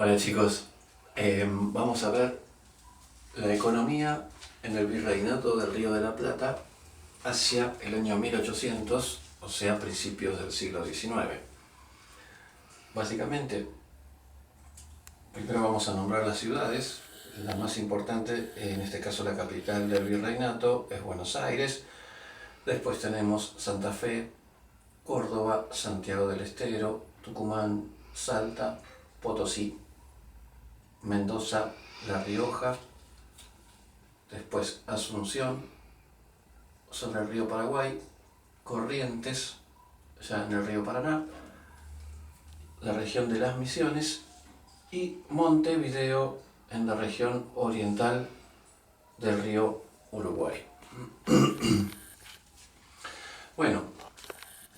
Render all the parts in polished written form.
Hola chicos, vamos a ver la economía en el virreinato del Río de la Plata hacia el año 1800, o sea, principios del siglo XIX. Básicamente, primero vamos a nombrar las ciudades. La más importante, en este caso la capital del virreinato, es Buenos Aires. Después tenemos Santa Fe, Córdoba, Santiago del Estero, Tucumán, Salta, Potosí, Mendoza, La Rioja, después Asunción, sobre el río Paraguay, Corrientes, ya en el río Paraná, la región de las Misiones y Montevideo en la región oriental del río Uruguay. Bueno,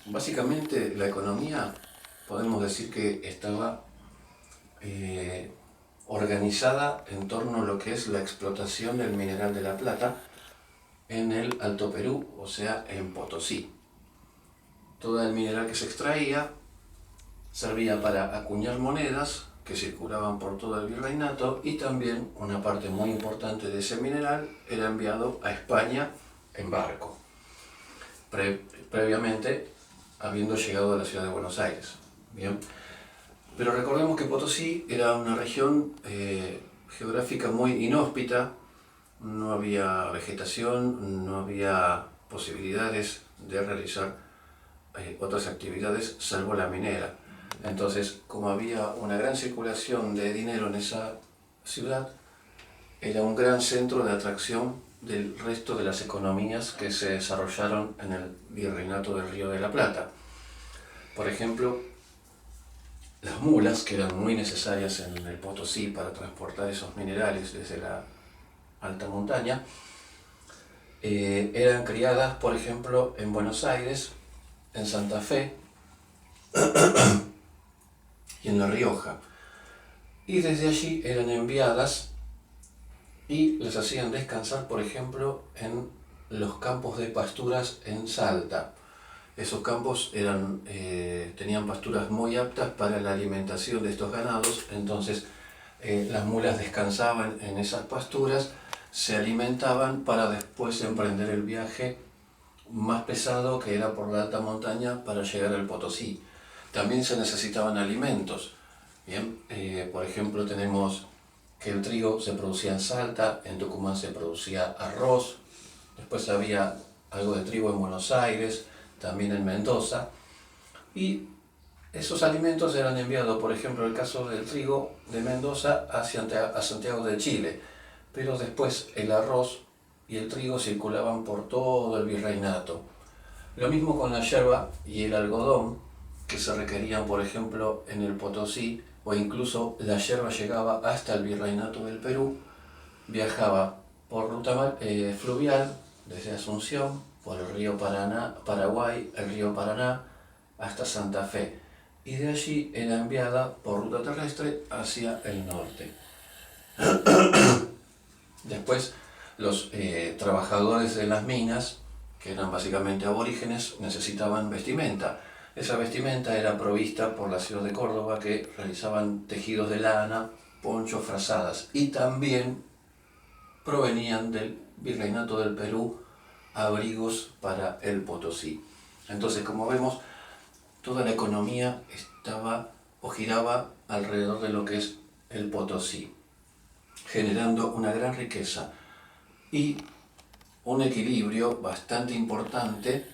básicamente la economía podemos decir que estaba organizada en torno a lo que es la explotación del mineral de la plata en el Alto Perú, o sea, en Potosí. Todo el mineral que se extraía servía para acuñar monedas que circulaban por todo el virreinato, y también una parte muy importante de ese mineral era enviado a España en barco, previamente habiendo llegado a la ciudad de Buenos Aires. Bien. Pero recordemos que Potosí era una región geográfica muy inhóspita, no había vegetación, no había posibilidades de realizar otras actividades salvo la minera. Entonces, como había una gran circulación de dinero en esa ciudad, era un gran centro de atracción del resto de las economías que se desarrollaron en el virreinato del Río de la Plata. Por ejemplo, las mulas, que eran muy necesarias en el Potosí para transportar esos minerales desde la alta montaña, eran criadas, por ejemplo, en Buenos Aires, en Santa Fe y en La Rioja. Y desde allí eran enviadas y les hacían descansar, por ejemplo, en los campos de pasturas en Salta. Esos campos tenían pasturas muy aptas para la alimentación de estos ganados, entonces las mulas descansaban en esas pasturas, se alimentaban para después emprender el viaje más pesado, que era por la alta montaña, para llegar al Potosí. También se necesitaban alimentos. Bien, por ejemplo, tenemos que el trigo se producía en Salta, en Tucumán se producía arroz, después había algo de trigo en Buenos Aires, también en Mendoza, y esos alimentos eran enviados, por ejemplo, el caso del trigo de Mendoza a Santiago de Chile, pero después el arroz y el trigo circulaban por todo el virreinato. Lo mismo con la yerba y el algodón, que se requerían, por ejemplo, en el Potosí, o incluso la yerba llegaba hasta el virreinato del Perú, viajaba por ruta fluvial desde Asunción, por el río Paraguay, el río Paraná, hasta Santa Fe, y de allí era enviada por ruta terrestre hacia el norte. Después, los trabajadores de las minas, que eran básicamente aborígenes, necesitaban vestimenta. Esa vestimenta era provista por la ciudad de Córdoba, que realizaban tejidos de lana, ponchos, frazadas, y también provenían del virreinato del Perú abrigos para el Potosí. Entonces, como vemos, toda la economía estaba o giraba alrededor de lo que es el Potosí, generando una gran riqueza y un equilibrio bastante importante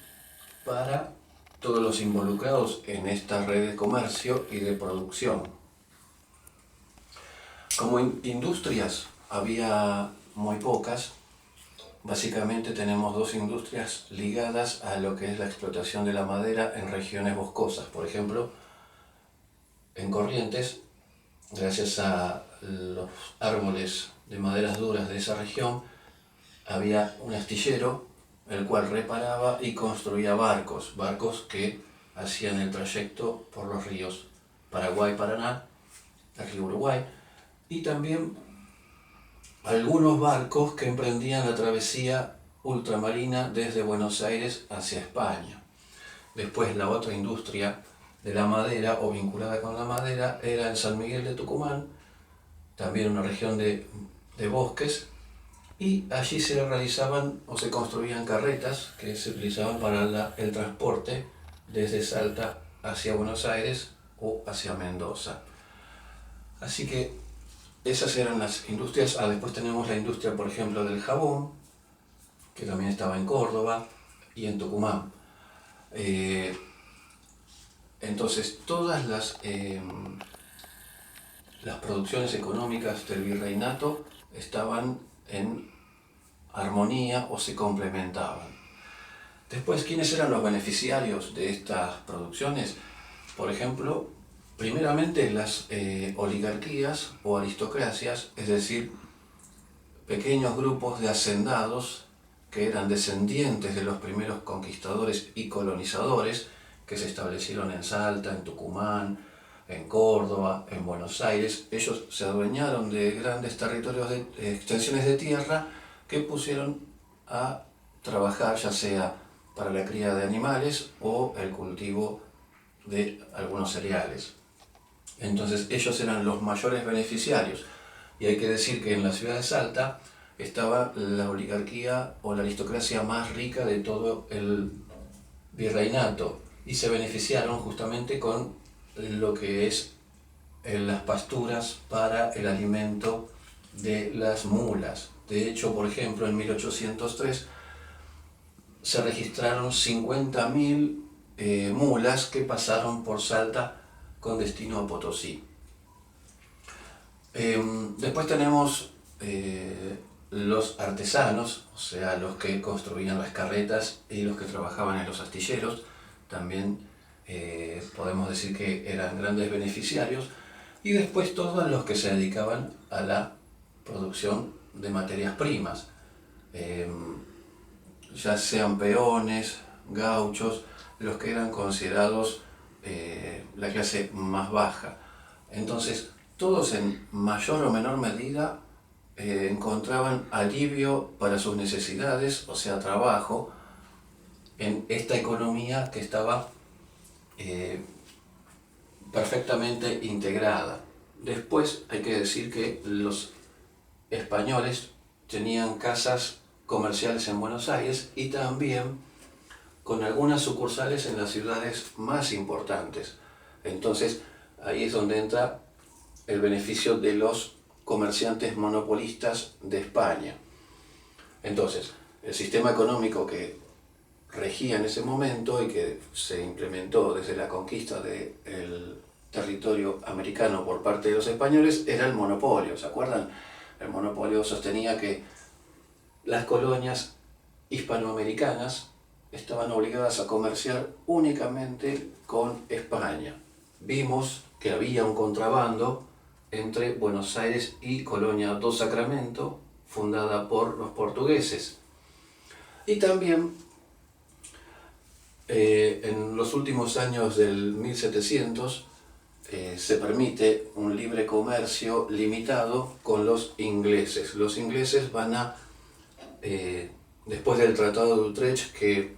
para todos los involucrados en esta red de comercio y de producción. Como industrias había muy pocas. Básicamente tenemos dos industrias ligadas a lo que es la explotación de la madera en regiones boscosas. Por ejemplo, en Corrientes, gracias a los árboles de maderas duras de esa región, había un astillero el cual reparaba y construía barcos que hacían el trayecto por los ríos Paraguay, Paraná, el río Uruguay, y también algunos barcos que emprendían la travesía ultramarina desde Buenos Aires hacia España. Después, la otra industria de la madera o vinculada con la madera era en San Miguel de Tucumán, también una región de bosques, y allí se realizaban o se construían carretas que se utilizaban para el transporte desde Salta hacia Buenos Aires o hacia Mendoza. Así que esas eran las industrias. Después tenemos la industria, por ejemplo, del jabón, que también estaba en Córdoba y en Tucumán. Entonces, todas las producciones económicas del virreinato estaban en armonía o se complementaban. Después, ¿quiénes eran los beneficiarios de estas producciones? Por ejemplo, primeramente las oligarquías o aristocracias, es decir, pequeños grupos de hacendados que eran descendientes de los primeros conquistadores y colonizadores que se establecieron en Salta, en Tucumán, en Córdoba, en Buenos Aires. Ellos se adueñaron de grandes territorios, de extensiones de tierra que pusieron a trabajar, ya sea para la cría de animales o el cultivo de algunos cereales. Entonces ellos eran los mayores beneficiarios, y hay que decir que en la ciudad de Salta estaba la oligarquía o la aristocracia más rica de todo el virreinato, y se beneficiaron justamente con lo que es las pasturas para el alimento de las mulas. De hecho, por ejemplo, en 1803 se registraron 50.000 mulas que pasaron por Salta con destino a Potosí. Después tenemos los artesanos, o sea, los que construían las carretas y los que trabajaban en los astilleros. También podemos decir que eran grandes beneficiarios. Y después todos los que se dedicaban a la producción de materias primas, ya sean peones, gauchos, los que eran considerados la clase más baja. Entonces, todos en mayor o menor medida encontraban alivio para sus necesidades, o sea, trabajo, en esta economía que estaba perfectamente integrada. Después hay que decir que los españoles tenían casas comerciales en Buenos Aires y también con algunas sucursales en las ciudades más importantes. Entonces ahí es donde entra el beneficio de los comerciantes monopolistas de España. Entonces, el sistema económico que regía en ese momento y que se implementó desde la conquista del territorio americano por parte de los españoles era el monopolio. ¿Se acuerdan? El monopolio sostenía que las colonias hispanoamericanas estaban obligadas a comerciar únicamente con España. Vimos que había un contrabando entre Buenos Aires y Colonia do Sacramento, fundada por los portugueses. Y también en los últimos años del 1700 se permite un libre comercio limitado con los ingleses. Los ingleses van a, después del Tratado de Utrecht, que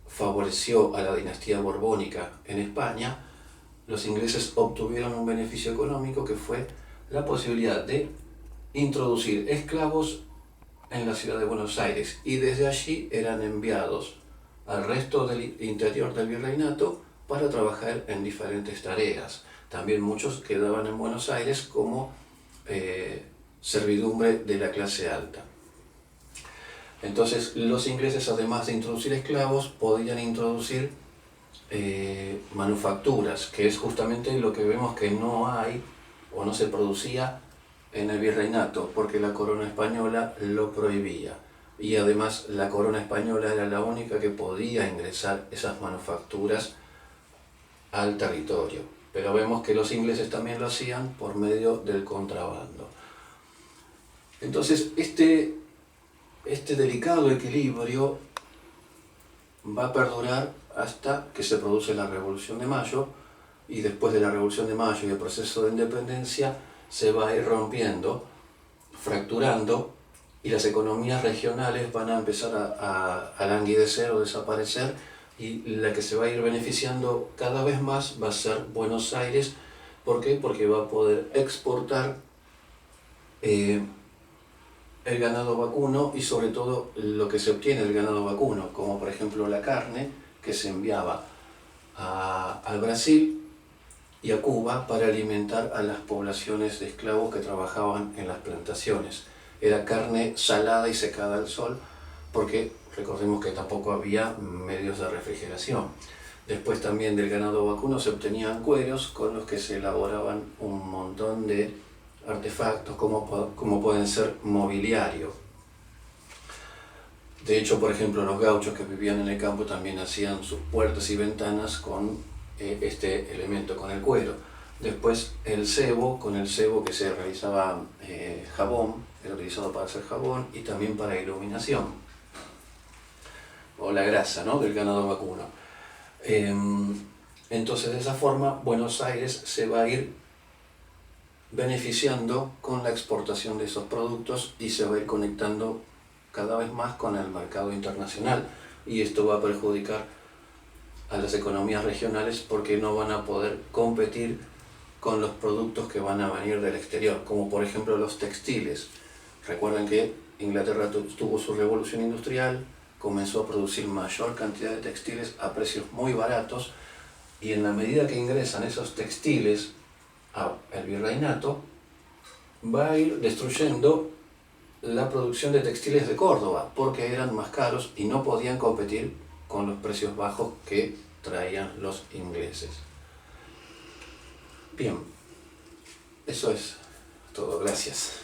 favoreció a la dinastía borbónica en España, los ingleses obtuvieron un beneficio económico que fue la posibilidad de introducir esclavos en la ciudad de Buenos Aires, y desde allí eran enviados al resto del interior del virreinato para trabajar en diferentes tareas. También muchos quedaban en Buenos Aires como servidumbre de la clase alta. Entonces los ingleses, además de introducir esclavos, podían introducir manufacturas, que es justamente lo que vemos que no hay o no se producía en el virreinato, porque la corona española lo prohibía, y además la corona española era la única que podía ingresar esas manufacturas al territorio, pero vemos que los ingleses también lo hacían por medio del contrabando. Entonces este delicado equilibrio va a perdurar hasta que se produce la Revolución de Mayo, y después de la Revolución de Mayo y el proceso de independencia se va a ir rompiendo, fracturando, y las economías regionales van a empezar a languidecer o desaparecer, y la que se va a ir beneficiando cada vez más va a ser Buenos Aires ¿Por qué? Porque va a poder exportar el ganado vacuno y sobre todo lo que se obtiene del ganado vacuno, como por ejemplo la carne que se enviaba al Brasil y a Cuba para alimentar a las poblaciones de esclavos que trabajaban en las plantaciones. Era carne salada y secada al sol, porque recordemos que tampoco había medios de refrigeración. Después también del ganado vacuno se obtenían cueros con los que se elaboraban un montón de artefactos como pueden ser mobiliario. De hecho, por ejemplo, los gauchos que vivían en el campo también hacían sus puertas y ventanas con este elemento, con el cuero. Después el cebo, con el cebo que se realizaba jabón, era utilizado para hacer jabón y también para iluminación. O la grasa, ¿no?, del ganado vacuno. Entonces, de esa forma, Buenos Aires se va a ir beneficiando con la exportación de esos productos y se va a ir conectando cada vez más con el mercado internacional. Y esto va a perjudicar a las economías regionales porque no van a poder competir con los productos que van a venir del exterior, como por ejemplo los textiles. Recuerden que Inglaterra tuvo su revolución industrial, comenzó a producir mayor cantidad de textiles a precios muy baratos, y en la medida que ingresan esos textiles al virreinato, va a ir destruyendo la producción de textiles de Córdoba, porque eran más caros y no podían competir con los precios bajos que traían los ingleses. Bien, eso es todo. Gracias.